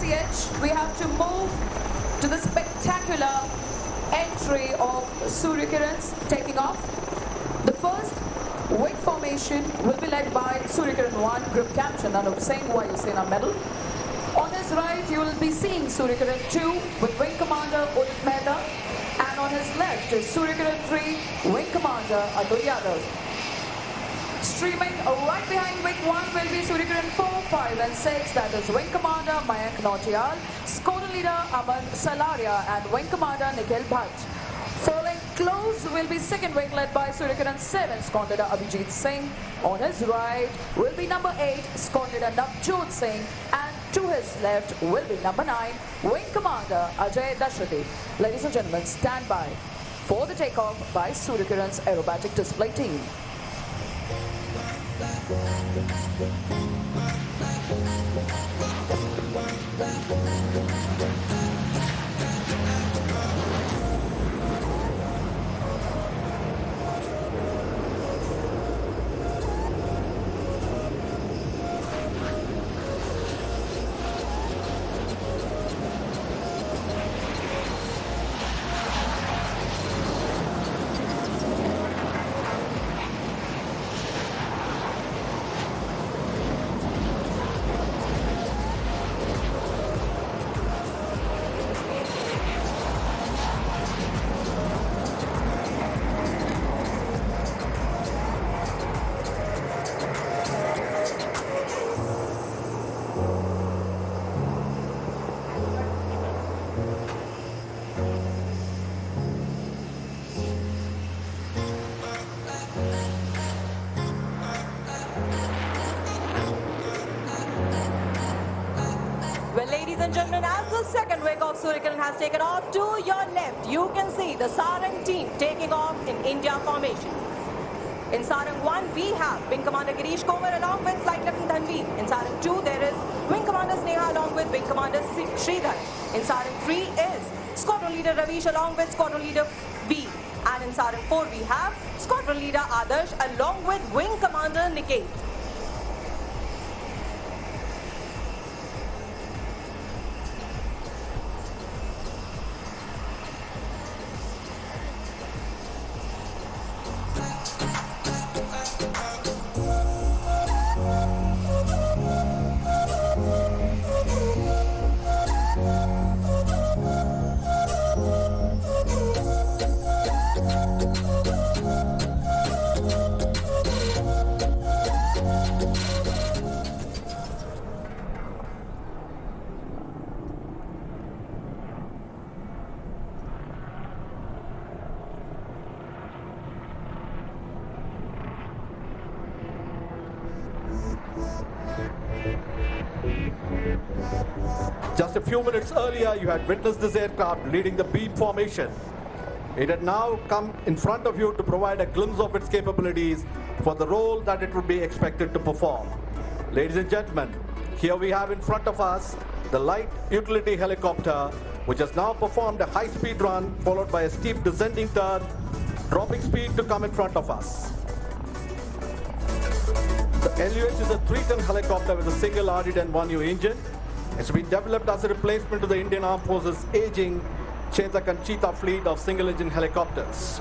ICH, we have to move to the spectacular entry of Surya Kirans taking off. The first wing formation will be led by Surya Kiran 1 Group Captain Anup Singh, Vayu Sena Medal. On his right, you will be seeing Surya Kiran 2 with Wing Commander Udit Mehta, and on his left is Surya Kiran 3 Wing Commander Atul Yadav. Streaming right behind Wing 1 will be Surya Kiran 4, 5 and 6, that is Wing Commander Mayank Nautiyal, Squadron Leader Aman Salaria and Wing Commander Nikhil Bhatt. Following close will be second wing led by Surya Kiran 7, Squadron Leader Abhijit Singh. On his right will be number 8, Squadron Leader Navjot Singh, and to his left will be number 9, Wing Commander Ajay Dashrathi. Ladies and gentlemen, stand by for the takeoff by Surya Kiran's aerobatic display team. Gentlemen, as the second wing of Surya Kiran has taken off, to your left, you can see the Sarang team taking off in India formation. In Sarang 1, we have Wing Commander Girish Komar along with Flight Lieutenant Tanveer. In Sarang 2, there is Wing Commander Sneha along with Wing Commander Sridhar. In Sarang 3 is Squadron Leader Ravish along with Squadron Leader V. And in Sarang 4, we have Squadron Leader Adarsh along with Wing Commander Niket. Just a few minutes earlier, you had witnessed this aircraft leading the beam formation. It had now come in front of you to provide a glimpse of its capabilities for the role that it would be expected to perform. Ladies and gentlemen, here we have in front of us the light utility helicopter, which has now performed a high-speed run followed by a steep descending turn, dropping speed to come in front of us. The LUH is a 3-ton helicopter with a single RD-10-1U engine. It's been developed as a replacement to the Indian Armed Forces' aging Chetak and Cheetah fleet of single-engine helicopters.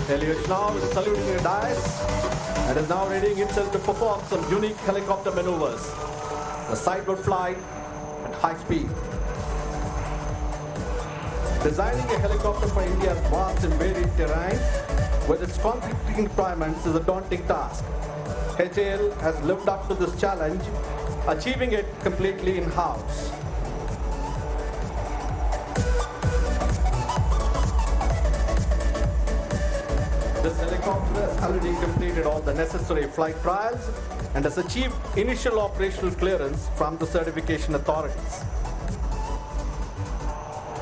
LUH now is saluting a dais and is now readying itself to perform some unique helicopter maneuvers. The sideward flight at high speed. Designing a helicopter for India's vast and varied terrain with its conflicting requirements is a daunting task. HAL has lived up to this challenge, achieving it completely in-house. This helicopter has already completed all the necessary flight trials and has achieved initial operational clearance from the certification authorities.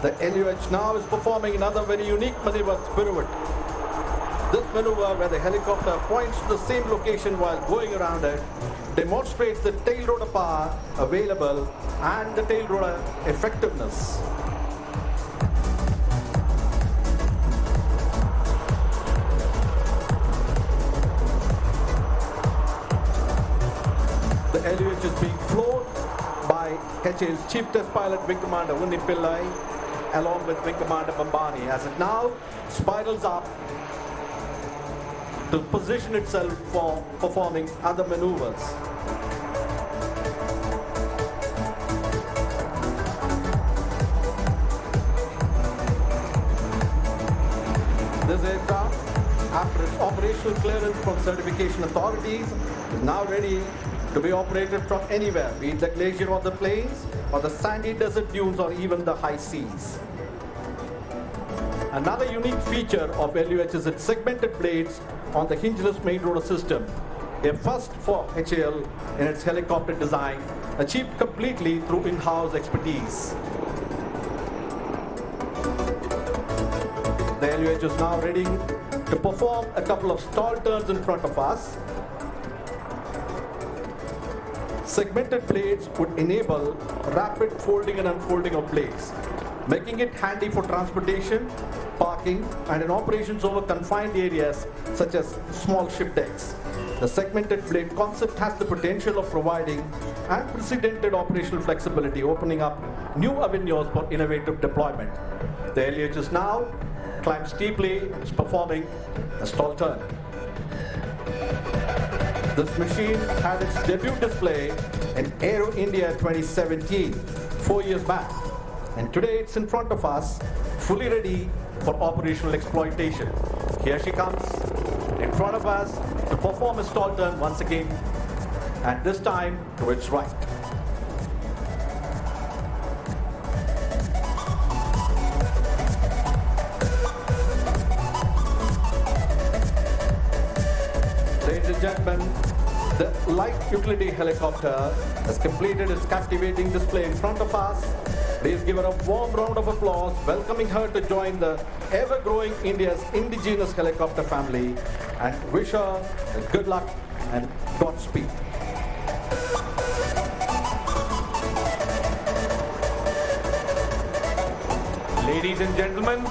The LUH now is performing another very unique maneuver pirouette. This maneuver, where the helicopter points to the same location while going around it, demonstrates the tail rotor power available and the tail rotor effectiveness. HAL's Chief Test Pilot Wing Commander Unni Pillai, along with Wing Commander Bambani, as it now spirals up to position itself for performing other maneuvers. This aircraft, after its operational clearance from certification authorities, is now ready to be operated from anywhere, be it the glacier or the plains, or the sandy desert dunes, or even the high seas. Another unique feature of LUH is its segmented blades on the hingeless main rotor system, a first for HAL in its helicopter design, achieved completely through in-house expertise. The LUH is now ready to perform a couple of stall turns in front of us. Segmented blades would enable rapid folding and unfolding of blades, making it handy for transportation, parking, and in operations over confined areas such as small ship decks. The segmented blade concept has the potential of providing unprecedented operational flexibility, opening up new avenues for innovative deployment. The LUH is now climbed steeply, is performing a stall turn. This machine had its debut display in Aero India 2017, 4 years back. And today it's in front of us, fully ready for operational exploitation. Here she comes in front of us to perform a stall turn once again, and this time to its right. Ladies and gentlemen, the light utility helicopter has completed its captivating display in front of us. Please give her a warm round of applause, welcoming her to join the ever-growing India's indigenous helicopter family, and wish her good luck and Godspeed. Ladies and gentlemen,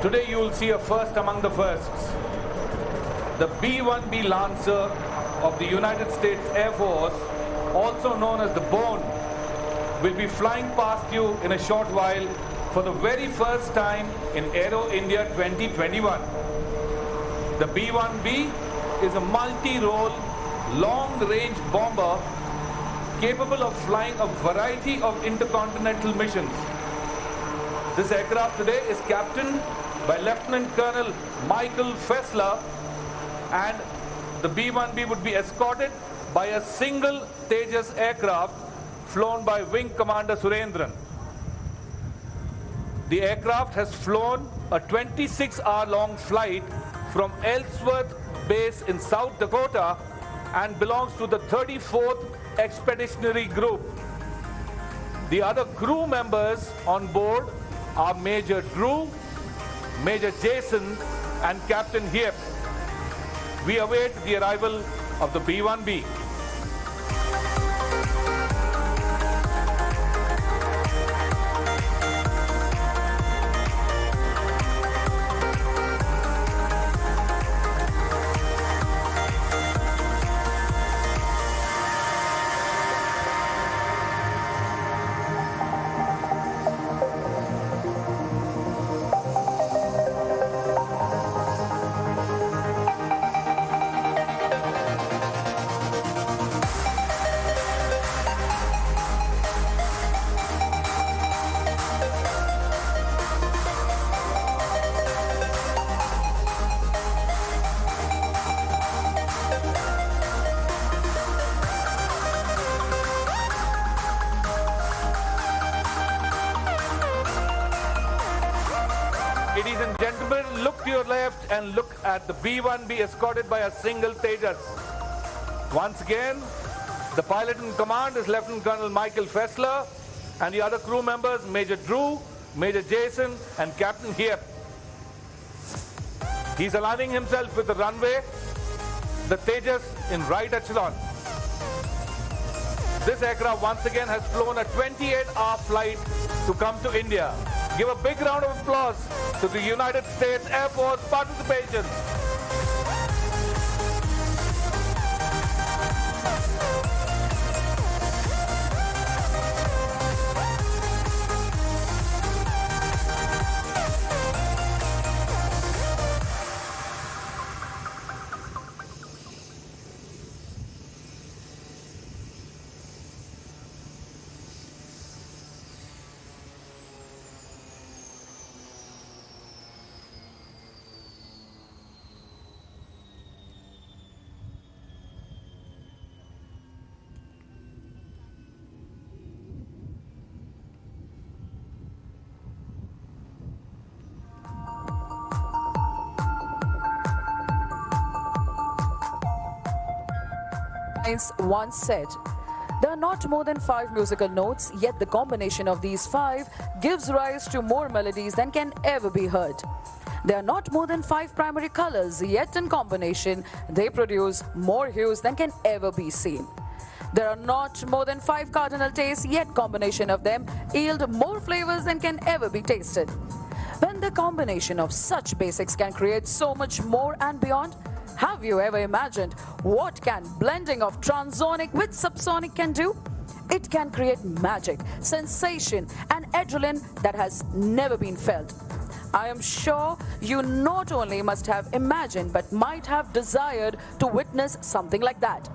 today you will see a first among the firsts. The B-1B Lancer of the United States Air Force, also known as the Bone, will be flying past you in a short while for the very first time in Aero India 2021. The B-1B is a multi-role, long-range bomber capable of flying a variety of intercontinental missions. This aircraft today is captained by Lieutenant Colonel Michael Fessler, and the B-1B would be escorted by a single Tejas aircraft flown by Wing Commander Surendran. The aircraft has flown a 26-hour-long flight from Ellsworth Base in South Dakota and belongs to the 34th Expeditionary Group. The other crew members on board are Major Drew, Major Jason, and Captain Hiep. We await the arrival of the B-1B. Ladies and gentlemen, look to your left and look at the B-1B escorted by a single Tejas. Once again, the pilot in command is Lieutenant Colonel Michael Fessler, and the other crew members, Major Drew, Major Jason, and Captain Hiep. He's aligning himself with the runway, the Tejas in right echelon. This aircraft once again has flown a 28-hour flight to come to India. Give a big round of applause to the United States Air Force participation. Einstein once said, "There are not more than 5 musical notes, yet the combination of these 5 gives rise to more melodies than can ever be heard. There are not more than 5 primary colors, yet in combination they produce more hues than can ever be seen. There are not more than 5 cardinal tastes, yet combination of them yield more flavors than can ever be tasted. When the combination of such basics can create so much more and beyond, have you ever imagined what can blending of transonic with subsonic can do? It can create magic, sensation and adrenaline that has never been felt. I am sure you not only must have imagined but might have desired to witness something like that.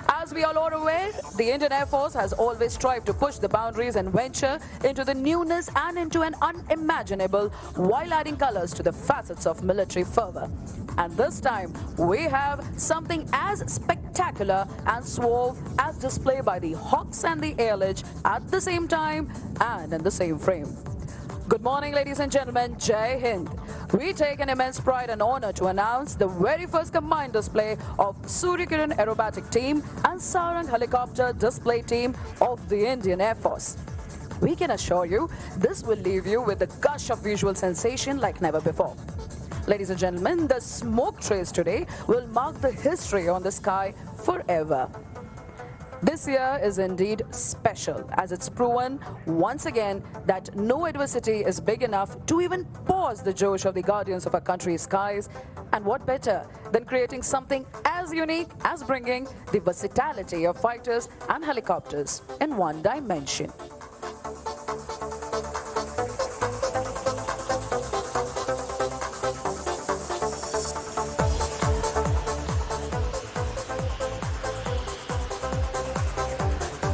As we all are aware, the Indian Air Force has always strived to push the boundaries and venture into the newness and into an unimaginable while adding colors to the facets of military fervor. And this time, we have something as spectacular and suave as displayed by the Hawks and the Airledge at the same time and in the same frame. Good morning, ladies and gentlemen. Jai Hind. We take an immense pride and honor to announce the very first combined display of Suryakiran Aerobatic Team and Sarang Helicopter Display Team of the Indian Air Force. We can assure you this will leave you with a gush of visual sensation like never before. Ladies and gentlemen, the smoke trace today will mark the history on the sky forever. This year is indeed special, as it's proven once again that no adversity is big enough to even pause the josh of the guardians of our country's skies. And what better than creating something as unique as bringing the versatility of fighters and helicopters in one dimension.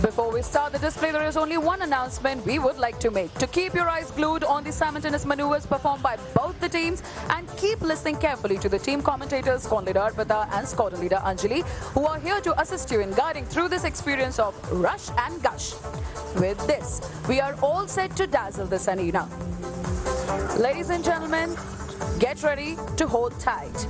Before we start the display, there is only one announcement we would like to make. To keep your eyes glued on the simultaneous maneuvers performed by both the teams and keep listening carefully to the team commentators, squadron leader Arpita and squadron leader Anjali, who are here to assist you in guiding through this experience of rush and gush. With this, we are all set to dazzle this arena. Ladies and gentlemen, get ready to hold tight.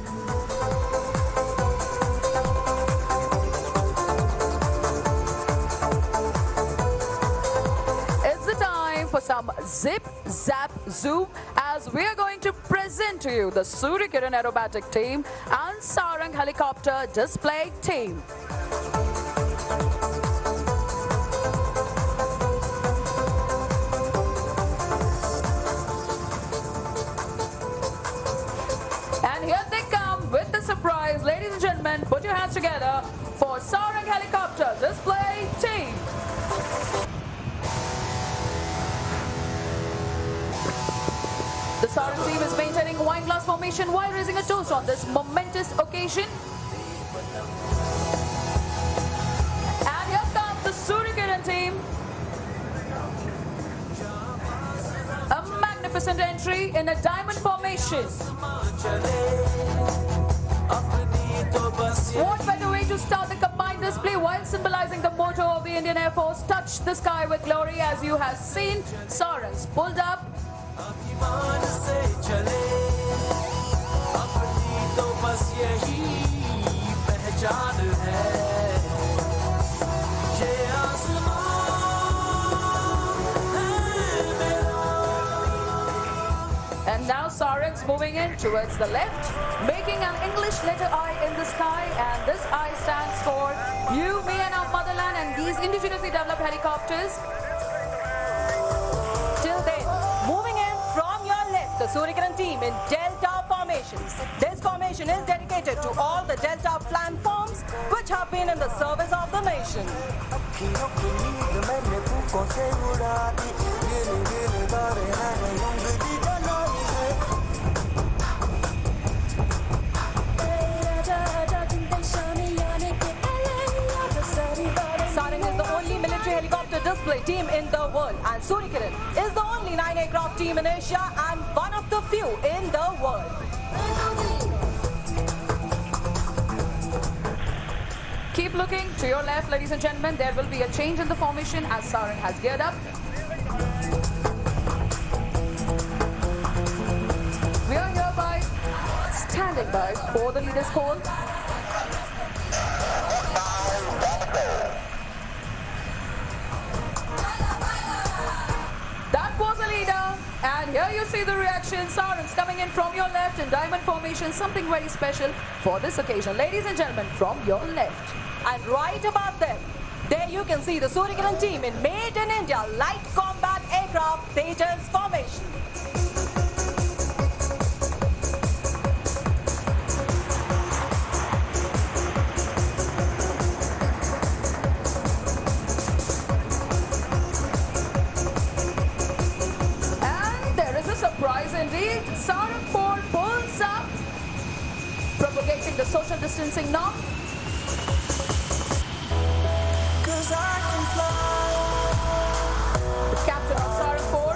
For some zip, zap, zoom, as we are going to present to you the Suryakiran Aerobatic Team and Sarang Helicopter Display Team. And here they come with the surprise. Ladies and gentlemen, put your hands together for Sarang Helicopter Display Team. The Sarang team is maintaining a wine glass formation while raising a toast on this momentous occasion. And here comes the Suryakiran team. A magnificent entry in a diamond formation. What better way to start the combined display while symbolizing the motto of the Indian Air Force, touch the sky with glory, as you have seen Sarangs pulled up. And now Sarang's moving in towards the left, making an English letter I in the sky, and this I stands for you, me and our motherland and these indigenously developed helicopters. Till then, moving in from your left, the Suryakiran team in Delta formations. This formation is dedicated to all the Delta platforms which have been in the service of the nation. Sarang is the only military helicopter display team in the world, and Suryakiran is the only 9-aircraft team in Asia and one of the few in the world. Keep looking to your left, ladies and gentlemen. There will be a change in the formation as Sarang has geared up. We are hereby standing by for the leader's call. see the reaction. Sarangs coming in from your left in diamond formation, something very special for this occasion. Ladies and gentlemen, from your left. And right above them, there you can see the Suryakiran team in Made in India Light Combat Aircraft Tejas formation. And there is a surprise indeed. Sarang 4 pulls up, propagating the social distancing norm. The captain of Sarang 4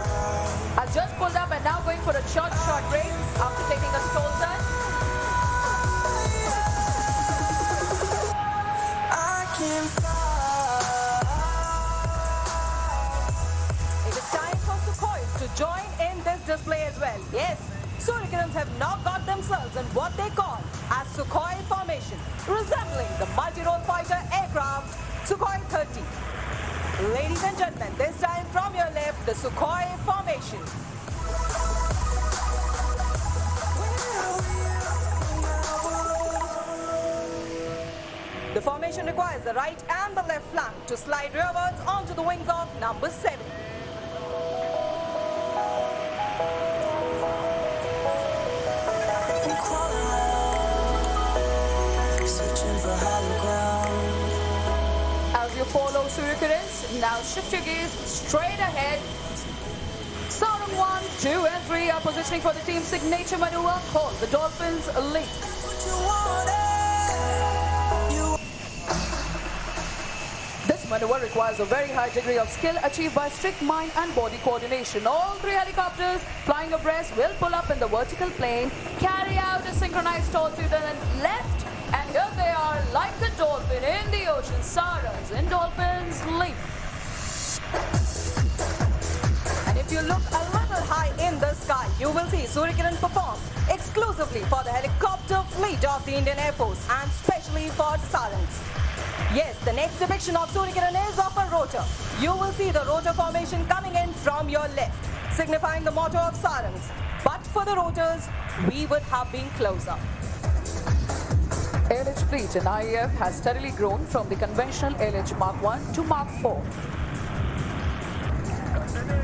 has just pulled up and now going for a short break after taking a stall turn. It is time for Sukhois to join in this display as well. Yes, Suryakirans have now got themselves in what they call as Sukhoi formation, resembling the multi-role fighter aircraft Sukhoi 30. Ladies and gentlemen, this time from your left, the Sukhoi formation. The formation requires the right and the left flank to slide rearwards onto the wings of number 7. As you follow Suryakirans, now shift your gaze straight ahead. Sarang 1, 2 and 3 are positioning for the team's signature maneuver called the Dolphins Leap. This maneuver requires a very high degree of skill achieved by strict mind and body coordination. All 3 helicopters flying abreast will pull up in the vertical plane, carry out a synchronized stall to the left, and here they are like a dolphin in the ocean. Sarangs in Dolphins Leap. And if you look a little high in the sky, you will see Suryakiran perform exclusively for the helicopter fleet of the Indian Air Force and specially for the Sarangs. Yes, the next depiction of Suryakiran is of a rotor. You will see the rotor formation coming in from your left, signifying the motto of Sarangs. But for the rotors, we would have been closer. LH fleet in IAF has steadily grown from the conventional LH Mark 1 to Mark 4.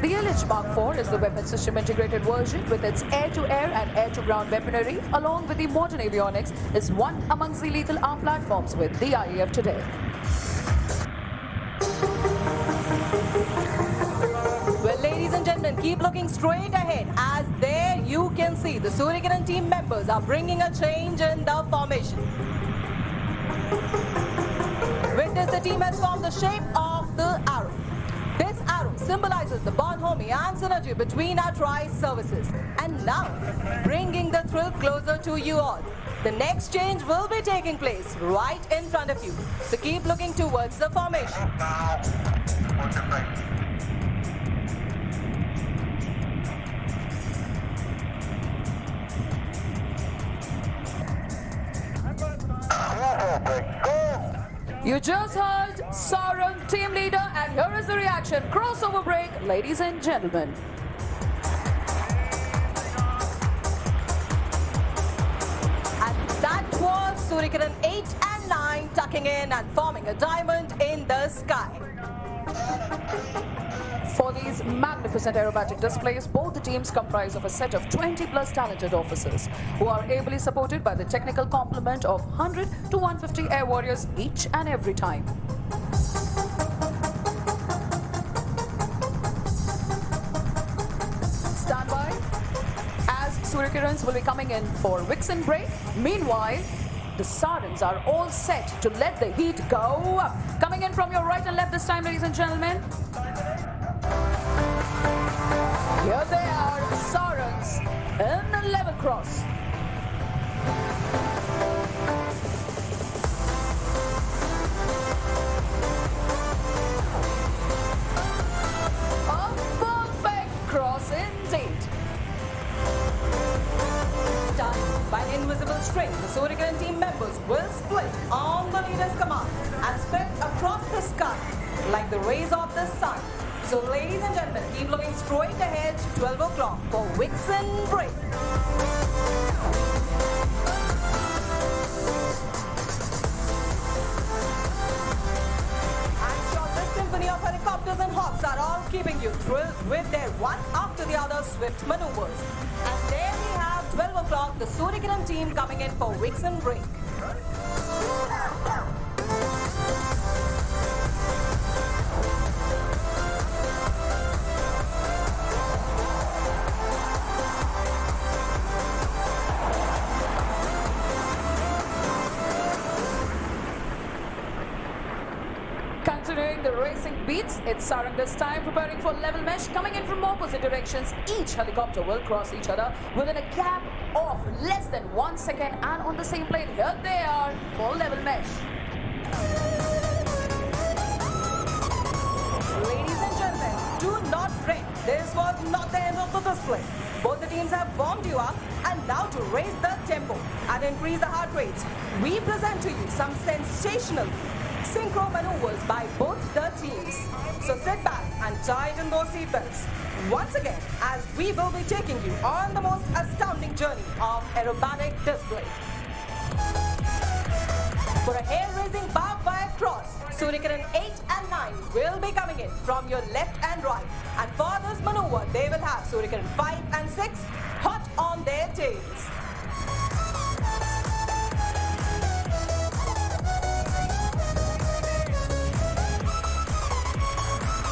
The LH Mark 4 is the weapon system integrated version with its air-to-air and air-to-ground weaponry, along with the modern avionics, is one amongst the lethal arm platforms with the IAF today. Well, ladies and gentlemen, keep looking straight ahead as there you can see the Suryakiran team members are bringing a change in the formation. With this, the team has formed the shape of the arrow. This arrow symbolizes the bonhomie and synergy between our tri-services. And now, bringing the thrill closer to you all. The next change will be taking place right in front of you. So keep looking towards the formation. You just heard Sarang, team leader, and here is the reaction. Crossover break, ladies and gentlemen. And that was Suryakiran 8 and 9 tucking in and forming a diamond in the sky. For these magnificent aerobatic displays, both the teams comprise of a set of 20 plus talented officers who are ably supported by the technical complement of 100 to 150 air warriors each and every time. Stand by as Suryakirans will be coming in for Vixen break. Meanwhile, the Sarangs are all set to let the heat go up. Coming in from your right and left this time, ladies and gentlemen. Here they are, Sarangs in the level cross. A perfect cross indeed. Done by invisible string, the Suryakiran team members will split on the leader's command and spread across the sky like the rays of the sun. So ladies and gentlemen, keep looking straight ahead, 12 o'clock for Vixen break. I'm sure this symphony of helicopters and hops are all keeping you thrilled with their one after the other swift maneuvers. And there we have 12 o'clock, the Suryakiran team coming in for Vixen break. Continuing the racing beats, it's Sarang this time, preparing for level mesh, coming in from opposite directions. Each helicopter will cross each other within a gap of less than 1 second, and on the same plane. Here they are for level mesh. Ladies and gentlemen, do not fret. This was not the end of the display. Both the teams have warmed you up, and now to raise the tempo and increase the heart rates, we present to you some sensational synchro maneuvers by both the teams. So sit back and tighten those seatbelts. Once again, as we will be taking you on the most astounding journey of aerobatic display. For a hair-raising barbed wire cross, Suryakiran 8 and 9 will be coming in from your left and right. And for this maneuver, they will have Suryakiran 5 and 6 hot on their tails.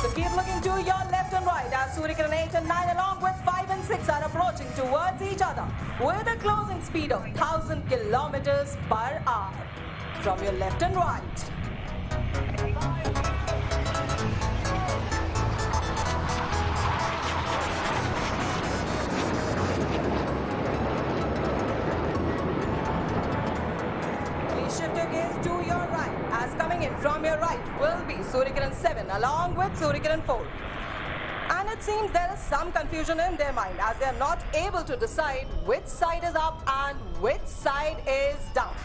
So keep looking to your left and right as Suryakiran 8 and 9 along with 5 and 6 are approaching towards each other with a closing speed of 1,000 kilometers per hour. From your left and right. Please shift your gaze to your right as coming in from your right will be Suryakiran 7 along with Suryakiran 4. And it seems there is some confusion in their mind as they are not able to decide which side is up and which side is down.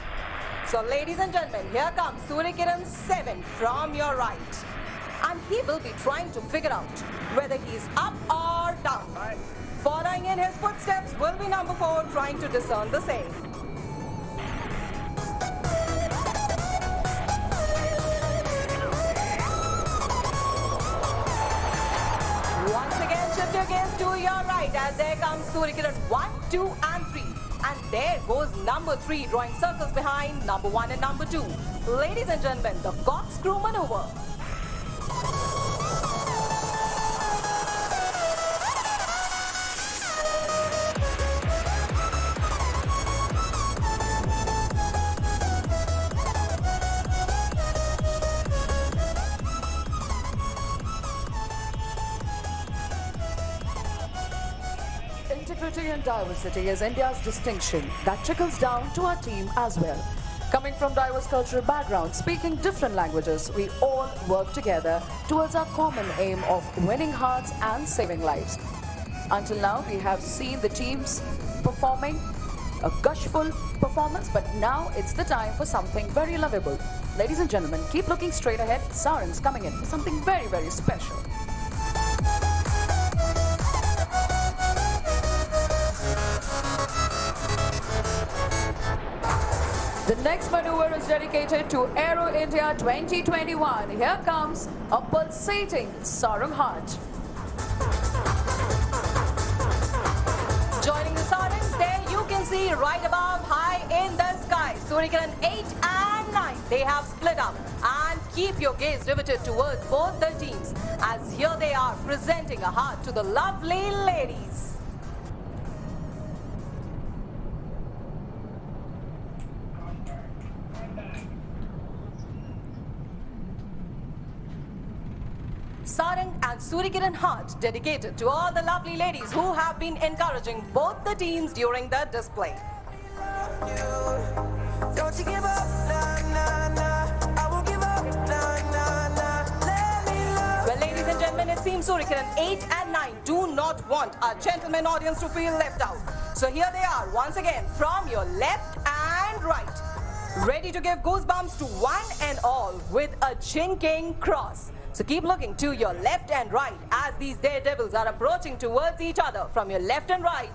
So ladies and gentlemen, here comes Suryakiran 7 from your right. And he will be trying to figure out whether he's up or down. Following in his footsteps will be number 4 trying to discern the same. Once again, shift your gaze to your right as there comes Suryakiran 1, 2 and 3. And there goes number 3 drawing circles behind number 1 and number 2. Ladies and gentlemen, the corkscrew maneuver. Integrity and diversity is India's distinction that trickles down to our team as well. Coming from diverse cultural backgrounds, speaking different languages, we all work together towards our common aim of winning hearts and saving lives. Until now, we have seen the teams performing a gushful performance, but now it's the time for something very lovable. Ladies and gentlemen, keep looking straight ahead. Sarang's coming in for something very, very special. The next maneuver is dedicated to Aero India 2021. Here comes a pulsating Sarang heart. Joining the Sarangs, there you can see right above, high in the sky, Suryakiran 8 and 9. They have split up. And keep your gaze riveted towards both the teams as here they are presenting a heart to the lovely ladies. Sarang and Suryakiran heart dedicated to all the lovely ladies who have been encouraging both the teams during the display. Don't you give up, nah, nah, nah. I won't give up, nah, nah, nah. Let me love. Well, ladies and gentlemen, it seems Suryakiran 8 and 9 do not want our gentleman audience to feel left out. So here they are once again from your left and right. Ready to give goosebumps to one and all with a chinking cross. So keep looking to your left and right as these daredevils are approaching towards each other from your left and right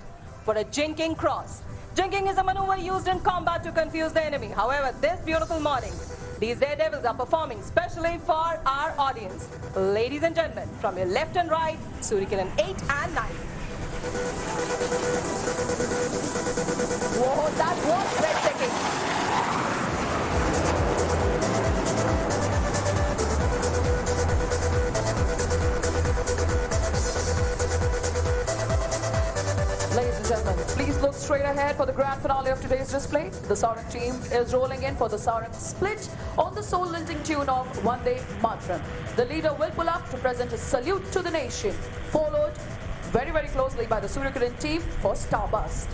for a jinking cross. Jinking is a maneuver used in combat to confuse the enemy. However, this beautiful morning, these daredevils are performing specially for our audience. Ladies and gentlemen, from your left and right, Suryakiran 8 and 9. Whoa, that was breathtaking. Ladies and gentlemen, please look straight ahead for the grand finale of today's display. The Sarang team is rolling in for the Sarang split on the soul-lilting tune of Vande Mataram. The leader will pull up to present a salute to the nation, followed very, very closely by the Suryakiran team for Starburst.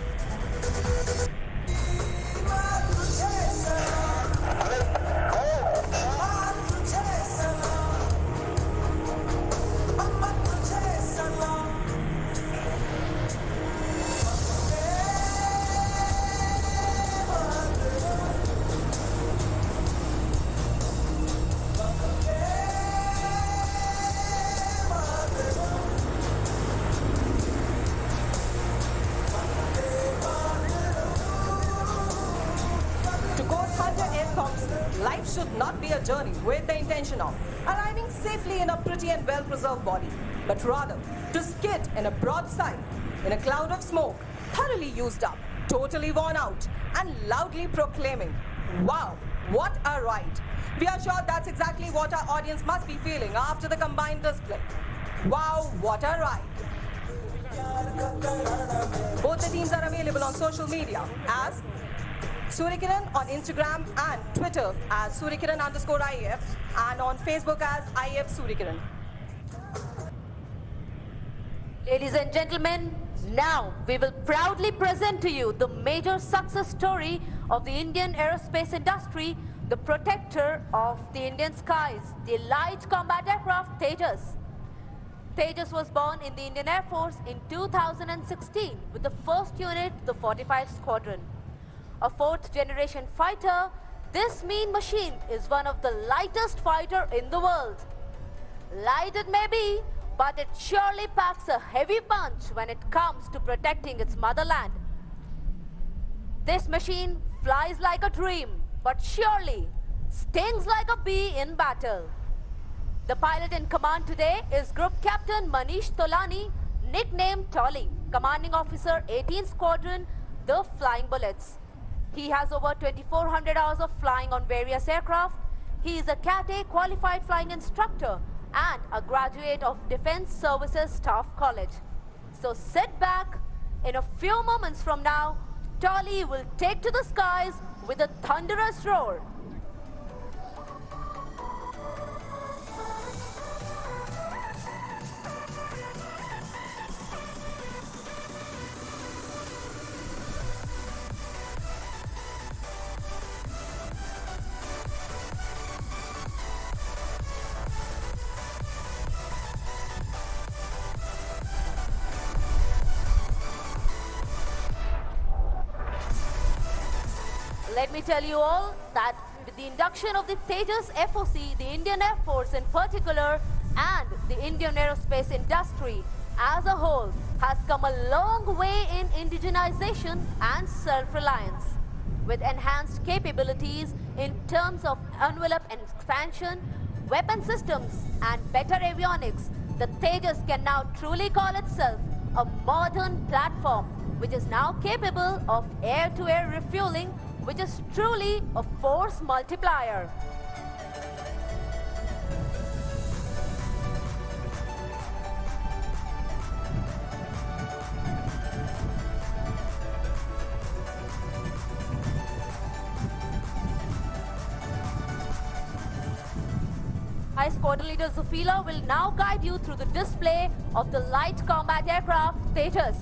Life should not be a journey with the intention of arriving safely in a pretty and well-preserved body, but rather to skid in a broadside, in a cloud of smoke, thoroughly used up, totally worn out, and loudly proclaiming, "Wow, what a ride!" We are sure that's exactly what our audience must be feeling after the combined display. Wow, what a ride! Both the teams are available on social media as Suryakiran on Instagram and Twitter as Suryakiran_IF and on Facebook as IF Suryakiran. Ladies and gentlemen, now we will proudly present to you the major success story of the Indian aerospace industry, the protector of the Indian skies, the light combat aircraft Tejas. Tejas was born in the Indian Air Force in 2016 with the first unit, the 45 Squadron. A fourth-generation fighter, this mean machine is one of the lightest fighter in the world. Light it may be, but it surely packs a heavy punch when it comes to protecting its motherland. This machine flies like a dream, but surely stings like a bee in battle. The pilot in command today is Group Captain Manish Tolani, nicknamed Tolly, Commanding Officer 18th Squadron, the Flying Bullets. He has over 2,400 hours of flying on various aircraft. He is a Cat A qualified flying instructor and a graduate of Defense Services Staff College. So sit back. In a few moments from now, Tolly will take to the skies with a thunderous roar. Let me tell you all that with the induction of the Tejas FOC, the Indian Air Force in particular, and the Indian aerospace industry as a whole has come a long way in indigenization and self-reliance. With enhanced capabilities in terms of envelope and expansion, weapon systems, and better avionics, the Tejas can now truly call itself a modern platform, which is now capable of air-to-air refueling, which is truly a force multiplier. High Squadron Leader Zufila will now guide you through the display of the light combat aircraft Tejas.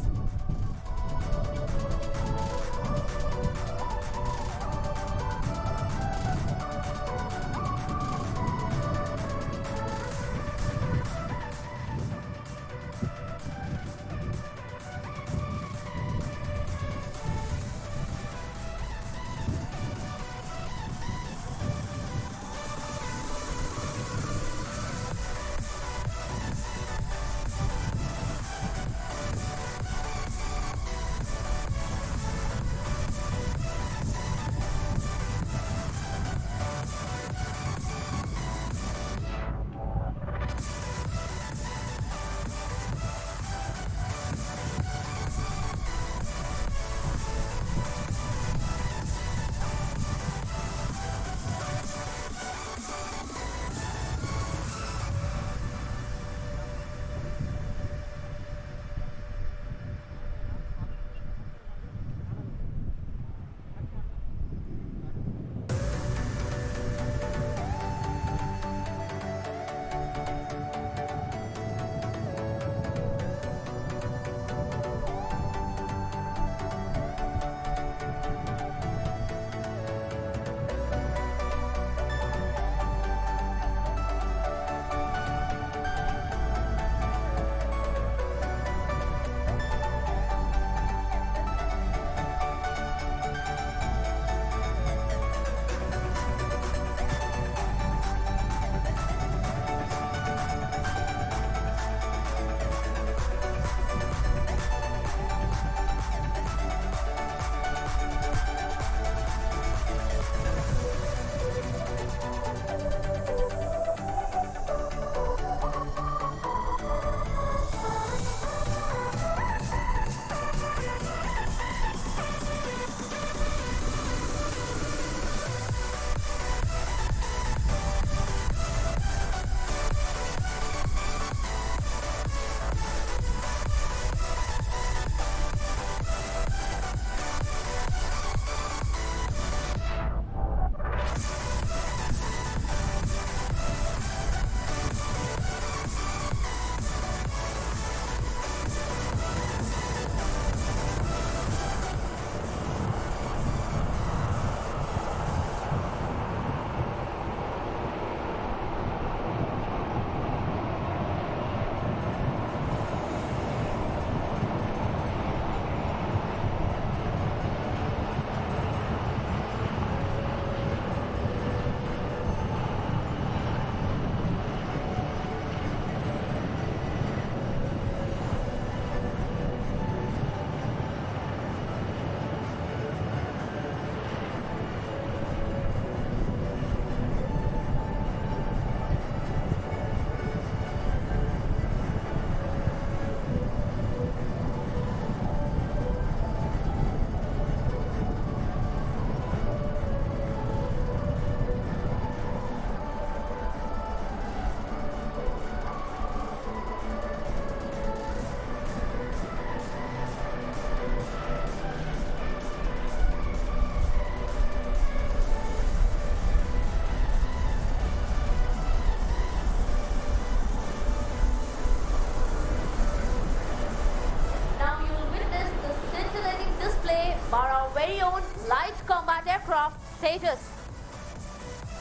aircraft, Tejas.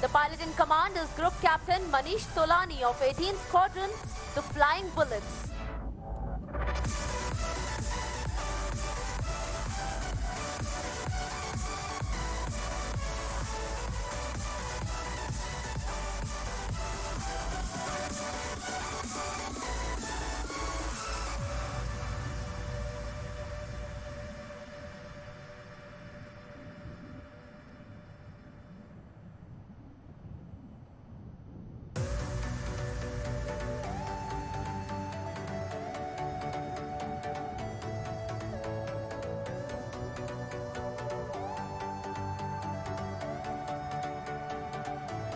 The pilot in command is Group Captain Manish Tolani of 18th Squadron, the Flying Bullets.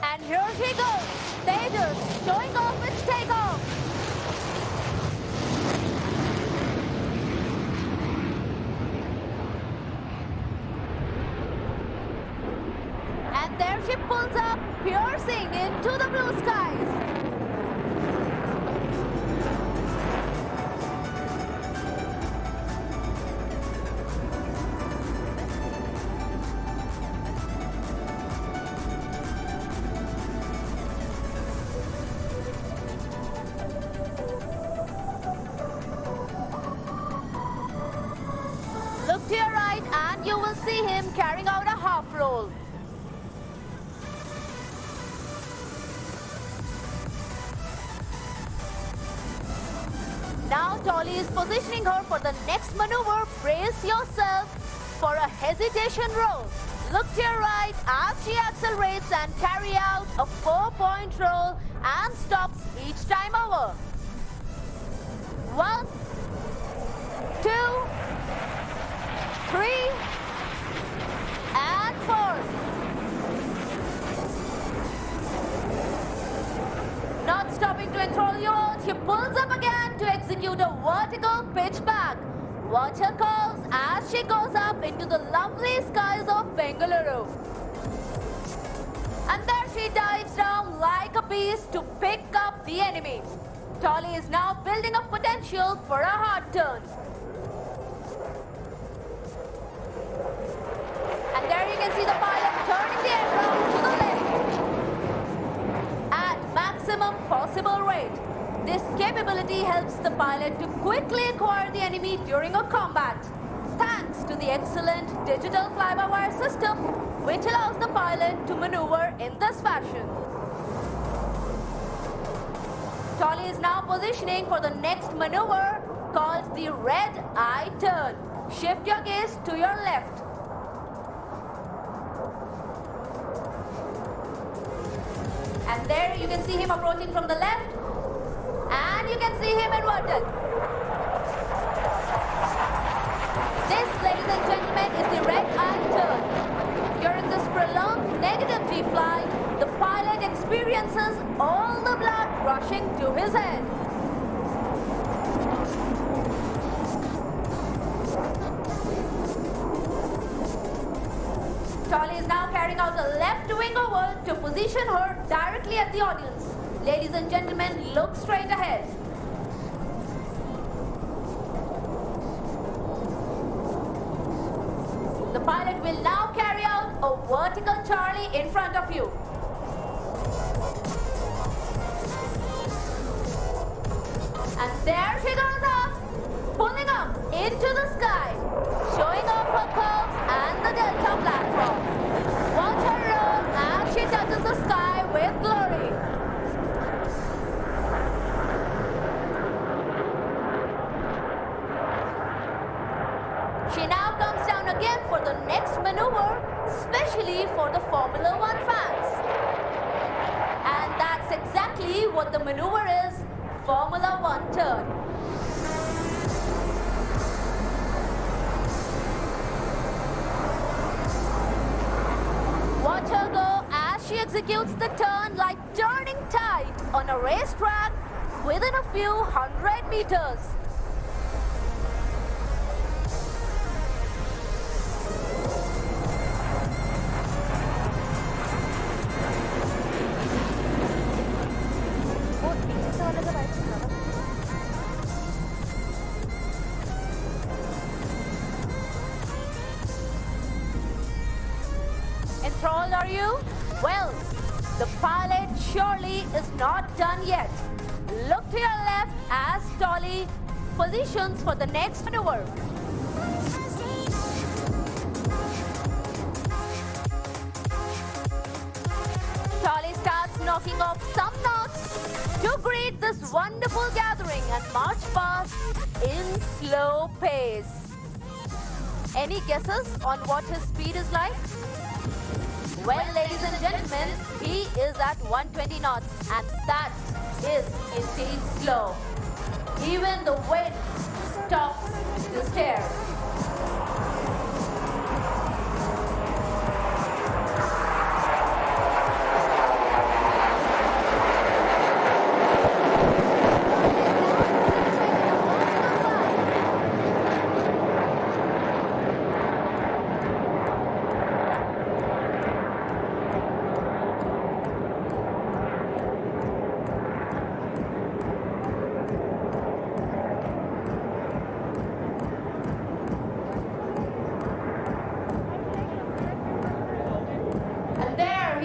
And here she goes, Tejas showing off its takeoff. And there she pulls up, piercing into the blue skies. Look to your right and you will see him carrying out a half roll. Now Dolly is positioning her for the next maneuver. Brace yourself for a hesitation roll. Look to your right as she accelerates and carry out a 4-point roll and stops each time over. 1, 2, 3, and 4. Not stopping to enthrall you all, she pulls up again to execute a vertical pitch back. Watch her curves as she goes up into the lovely skies of Bengaluru. And there she dives down like a beast to pick up the enemy. Dolly is now building up potential for a hard turn. And there you can see the pilot turning the aircraft to the left at maximum possible rate. This capability helps the pilot to quickly acquire the enemy during a combat, thanks to the excellent digital fly-by-wire system, which allows the pilot to maneuver in this fashion. Dolly is now positioning for the next maneuver called the red eye turn. Shift your gaze to your left. And there you can see him approaching from the left, and you can see him inverted. This, ladies and gentlemen, is the red eye turn. During this prolonged negative G-fly, the pilot experiences all the blood rushing to his head. Dolly is now carrying out a left wing over to position her directly at the audience. Ladies and gentlemen, look straight ahead. The pilot will now carry out a vertical Charlie in front of you. And there she goes up, pulling up into the sky, showing off her curves and the Delta platform. Watch her roll as she touches the sky with glory. She now comes down again for the next maneuver, especially for the Formula One fans. And that's exactly what the maneuver is, Formula One turn. Watch her go as she executes the turn like turning tide on a racetrack within a few 100 meters. Enthralled, are you? Well, the pilot surely is not done yet. Look to your left as Dolly positions for the next maneuver. Dolly starts knocking off some knots to greet this wonderful gathering and march past in slow pace. Any guesses on what his speed is like? Well, ladies and gentlemen, he is at 120 knots, and that is indeed slow. Even the wind stops to stare.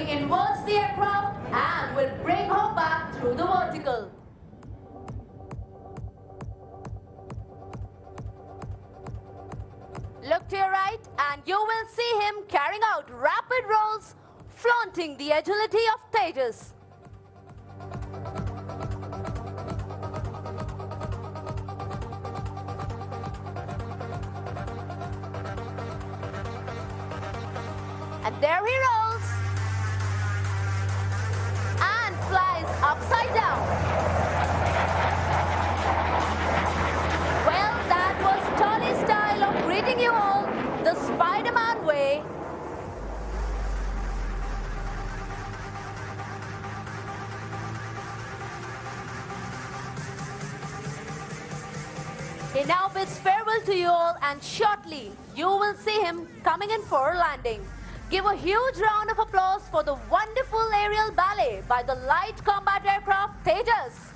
Inverts the aircraft and will bring her back through the vertical. Look to your right and you will see him carrying out rapid rolls, flaunting the agility of Tejas. And there he rolls. Flies upside down. Well, that was Tolly's style of greeting you all the Spider-Man way. He now bids farewell to you all, and shortly you will see him coming in for a landing. Give a huge round of applause for the wonderful aerial ballet by the light combat aircraft Tejas.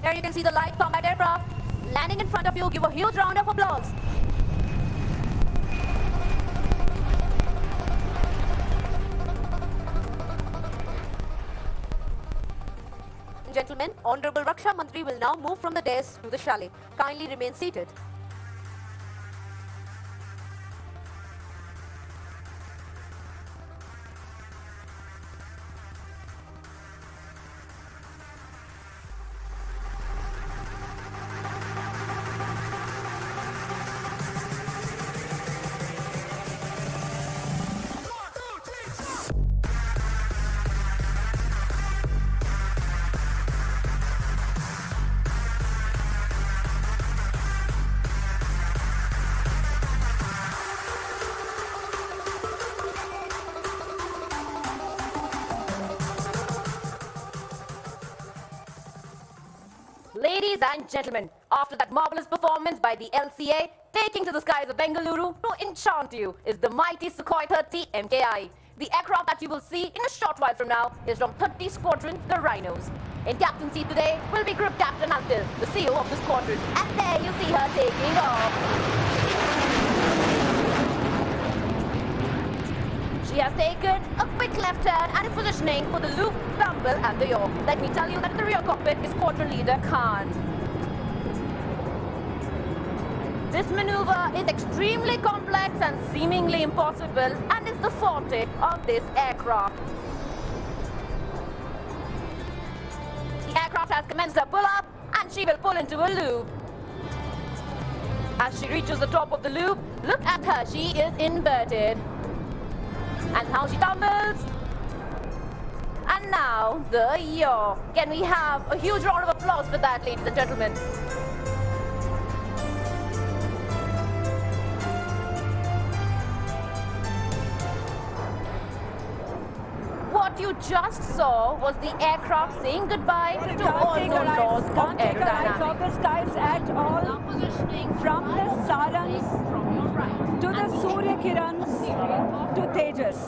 Here you can see the light combat aircraft landing in front of you. Give a huge round of applause. Gentlemen, Honorable Raksha Mantri will now move from the dais to the chalet. Kindly remain seated. Ladies and gentlemen, after that marvelous performance by the LCA, taking to the skies of Bengaluru to enchant you is the mighty Sukhoi 30 MKI. The aircraft that you will see in a short while from now is from 30 Squadron, the Rhinos. In captaincy today will be Group Captain Antil, the CEO of the squadron. And there you see her taking off. She has taken a quick left turn and is positioning for the loop, rumble and the yaw. Let me tell you that in the rear cockpit is squadron leader Khan. This maneuver is extremely complex and seemingly impossible and is the forte of this aircraft. The aircraft has commenced a pull-up and she will pull into a loop. As she reaches the top of the loop, look at her, she is inverted. And how she tumbles. And now, the yaw. Can we have a huge round of applause for that, ladies and gentlemen? What you just saw was the aircraft saying goodbye to all known laws of Can't take our eyes off aerodynamics. the skies at all. From the Sarangs to the Surya Kirans to Tejas.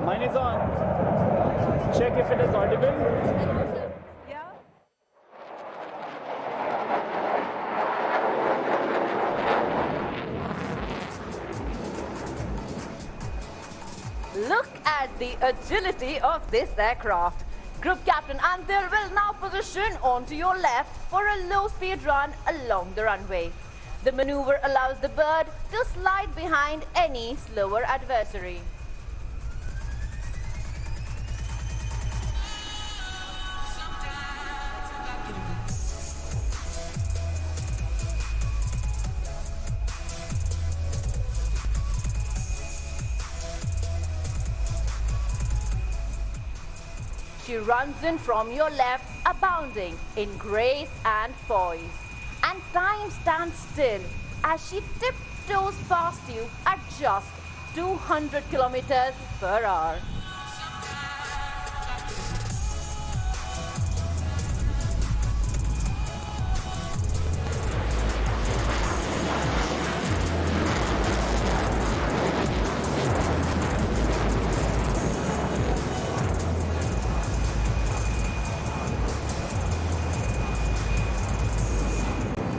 Mine is on. Check if it is audible. Yeah. Look at the agility of this aircraft. Group Captain Anthil will now position onto your left for a low-speed run along the runway. The maneuver allows the bird to slide behind any slower adversary. She runs in from your left, abounding in grace and poise. And time stands still as she tiptoes past you at just 200 kilometers per hour.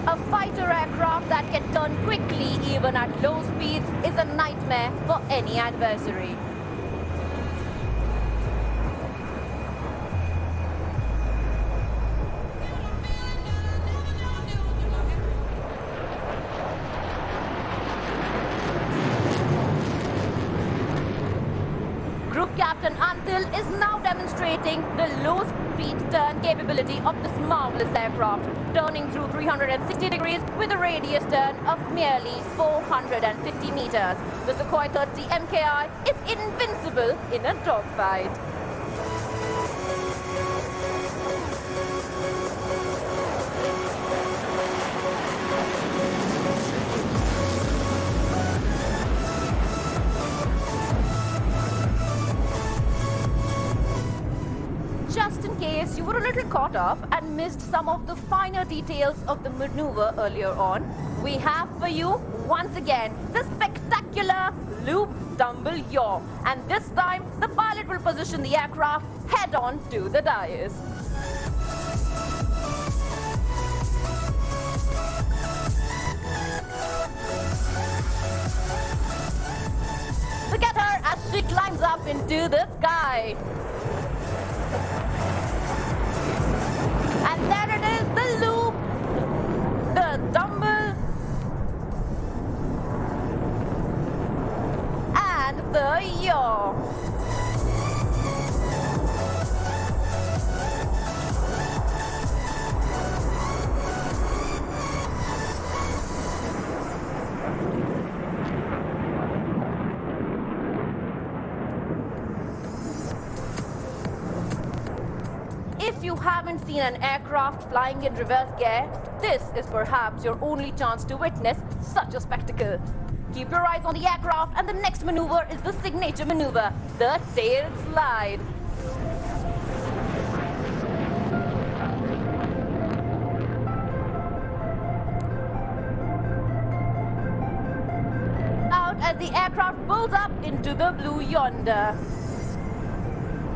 A fighter aircraft that can turn quickly even at low speeds is a nightmare for any adversary. Group Captain Anthil is now demonstrating the low-speed turn capability of this marvelous aircraft, turning through 360 degrees with a radius turn of merely 450 meters. The Sukhoi 30 MKI is invincible in a dogfight. Just in case you were a little caught up and missed some of the finer details of the maneuver earlier on, we have for you, once again, the spectacular loop tumble yaw. And this time, the pilot will position the aircraft head-on to the dais. Look at her as she climbs up into the sky. And there it is, the loop, the tumble, and the yaw. If you haven't seen an aircraft flying in reverse gear, this is perhaps your only chance to witness such a spectacle. Keep your eyes on the aircraft, and the next maneuver is the signature maneuver, the tail slide. Out as the aircraft pulls up into the blue yonder.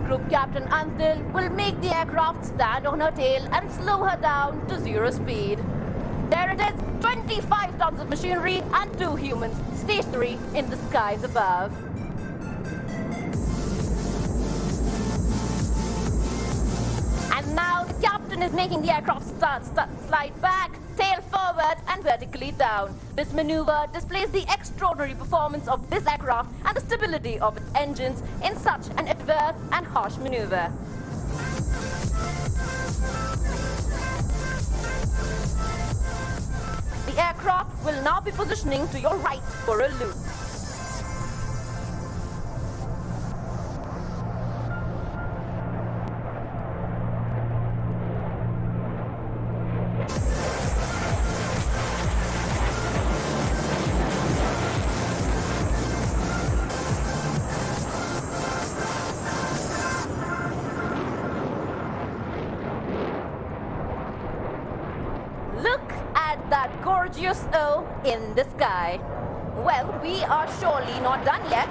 Group Captain Anthil will make the aircraft stand on her tail and slow her down to 0 speed. There it is, 25 tons of machinery and 2 humans stationary in the skies above. And now the captain is making the aircraft slide back, tail forward and vertically down. This maneuver displays the extraordinary performance of this aircraft and the stability of its engines in such an adverse and harsh maneuver. The aircraft will now be positioning to your right for a loop. Look at that gorgeous O in the sky. Well, we are surely not done yet.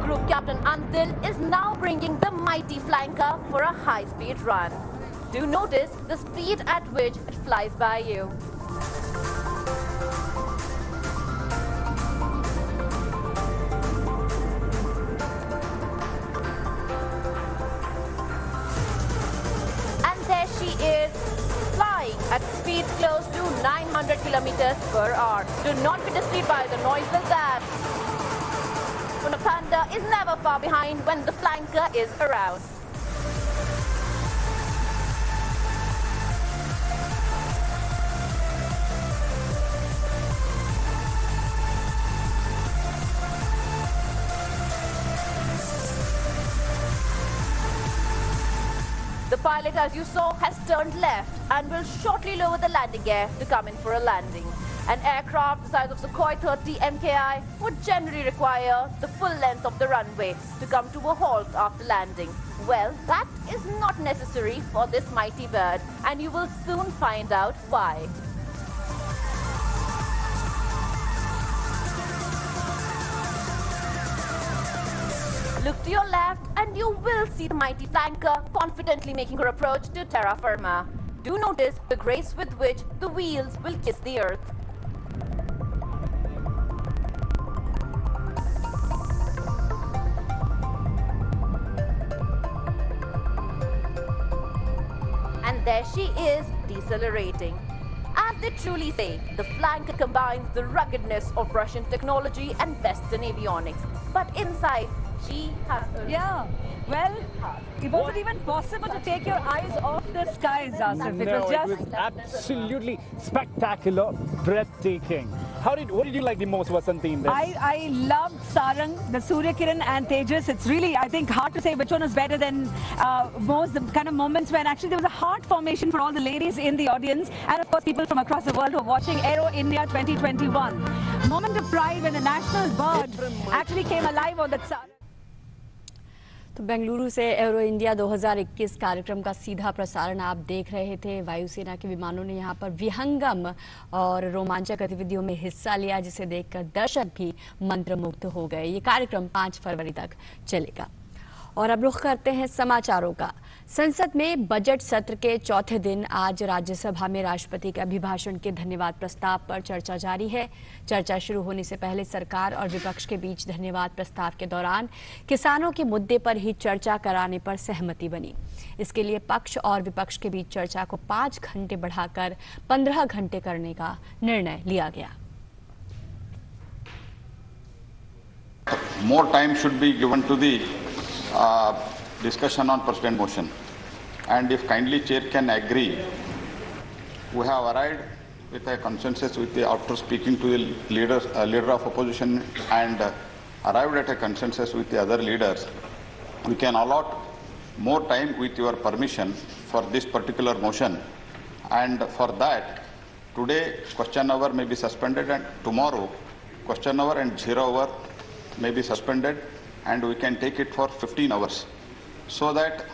Group Captain Antil is now bringing the mighty flanker for a high-speed run. Do notice the speed at which it flies by you. There she is, flying at speeds close to 900 kilometers per hour. Do not be deceived by the noise with that. The panda is never far behind when the flanker is around. The pilot, as you saw, has turned left and will shortly lower the landing gear to come in for a landing. An aircraft the size of Sukhoi 30 MKI would generally require the full length of the runway to come to a halt after landing. Well, that is not necessary for this mighty bird, and you will soon find out why. Look to your left and you will see the mighty flanker confidently making her approach to terra firma. Do notice the grace with which the wheels will kiss the earth. And there she is, decelerating. As they truly say, the flanker combines the ruggedness of Russian technology and Western avionics. But inside, she has a... Yeah, well, it wasn't even possible to take your eyes off the skies, Asif. It was just... It was absolutely spectacular, breathtaking. What did you like the most, Vasanti, in this? I loved Sarang, the Surya Kiran and Tejas. It's really, I think, hard to say which one was better than most. The kind of moments when actually there was a heart formation for all the ladies in the audience and of course people from across the world who are watching Aero India 2021. Moment of pride when the national bird actually came alive on that Sarang. तो बेंगलुरु से arrow India 2021 कार्यक्रम का सीधा प्रसारण आप देख रहे थे। वायुसेना के विमानों ने यहां पर विहंगम और रोमांचक गतिविधियों में हिस्सा लिया, जिसे देखकर दर्शक भी मंत्रमुग्ध हो गए। ये कार्यक्रम 5 फरवरी तक चलेगा। और अब रुख करते हैं समाचारों का। संसद में बजट सत्र के चौथे दिन आज राज्यसभा में राष्ट्रपति के अभिभाषण के धन्यवाद प्रस्ताव पर चर्चा जारी है। चर्चा शुरू होने से पहले सरकार और विपक्ष के बीच धन्यवाद प्रस्ताव के दौरान किसानों के मुद्दे पर ही चर्चा कराने पर सहमति बनी। इसके लिए पक्ष और विपक्ष के बीच चर्चा को 5 घंटे बढ़ाकर 15 घंटे करने का निर्णय लिया गया। More time should be given to the discussion on President motion, and if kindly chair can agree, we have arrived with a consensus after speaking to the leader of opposition and arrived at a consensus with the other leaders. We can allot more time with your permission for this particular motion, and for that today question hour may be suspended and tomorrow question hour and 0 hour may be suspended, and we can take it for 15 hours so that